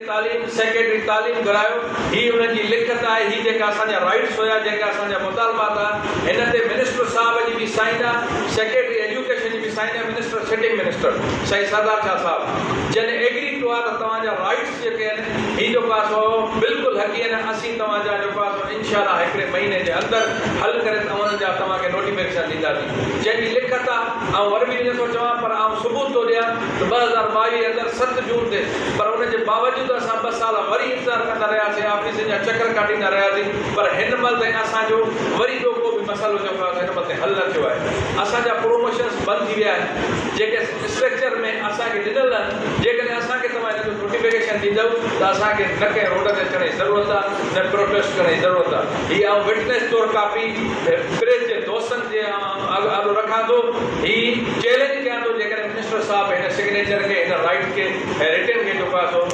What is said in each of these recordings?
तालीम सेक्रेटरी तालीम करायो ही उनकी लिखत है ही जेका असांजा राइट्स होया जेका असांजा मुतालबात है हिन ते मिनिस्टर साहब जी भी साइन आहे सेक्रेटरी एजुकेशन जी भी साइन आहे मिनिस्टर सिटिंग मिनिस्टर सही सरदार शाह साहब जन एग्री टू आहे त तव्हांजा राइट्स जेके आहिनि ही जेको आहे सो बिल्कुलु हक़ी आहिनि असीं तव्हांजा जेको आहे सो इंशाअल्लाह हिकिड़े महीने जे अंदरि हल करे तव्हां जा तव्हांखे नोटिफिकेशन ॾींदासीं जंहिंजी लिखत आहे ऐं वरी बि नथो चवां पर सबूत थो ॾियां त 2022 अंदरि 7 जून ते पर उनजे बावजूद असां 2 साल वरी इंतज़ार कंदा रहियासीं ऑफिस जा चक्कर काटींदा रहियासीं पर हिन महिल ताईं असांजो वरी ॿियो को बि मसइलो जेको आहे हिन महिल ताईं हल न थियो आहे असांजा प्रोमोशन्स बंदि थी विया आहिनि जेके स्ट्रक्चर में असांखे ॾिनल आहिनि जेकॾहिं असांखे तव्हां हिन जो नोटिफिकेशन ॾींदव त असांखे न कंहिं रोड ते अचण जी ज़रूरत आहे न प्रोटेस्ट करण जी ज़रूरत आहे हीअ आउं विटनेस तौरु कापी प्रेस जे दोस्तनि जे आलो रखां थो हीअ चैलेंज कयां थो जेकॾहिं मिनिस्टर साहब हिन सिग्नेचर खे हिन राइट खे रिटर्न खे जेको आहे सो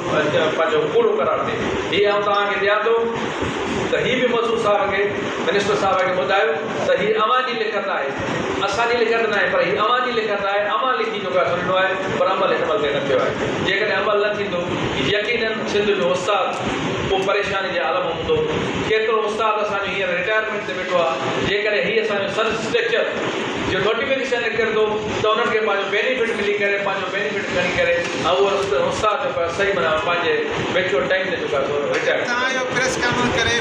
पंहिंजो पूरो करार ॾे हीअ आउं तव्हांखे ॾियां थो त हीअ बि मसूद साहब खे मिनिस्टर साहब खे ॿुधायो त हीअ अव्हांजी लिखत आहे असांजी लिखत न आहे पर हीअ अव्हांजी लिखत आहे अव्हां लिखी जेको आहे सुठो आहे पर अमल हिन महिल ते न थियो आहे जेकॾहिं अमल न थींदो यकीनन सिंध जो उस्ताद पोइ परेशानी जे आलम हूंदो केतिरो उस्ताद असांजो हींअर रिटायरमेंट ते वेठो आहे जेकॾहिं हीअ असांजो सन स्ट्रक्चर जो नोटिफिकेशन निकिरंदो त उन्हनि खे पंहिंजो बेनिफिट मिली करे पंहिंजो बेनिफिट खणी करे ऐं उहो उस्ताद जेको आहे सही माना पंहिंजे मेच्योर टाइम ते जेको आहे रिटायर प्रेस कॉन्फ्रेंस करे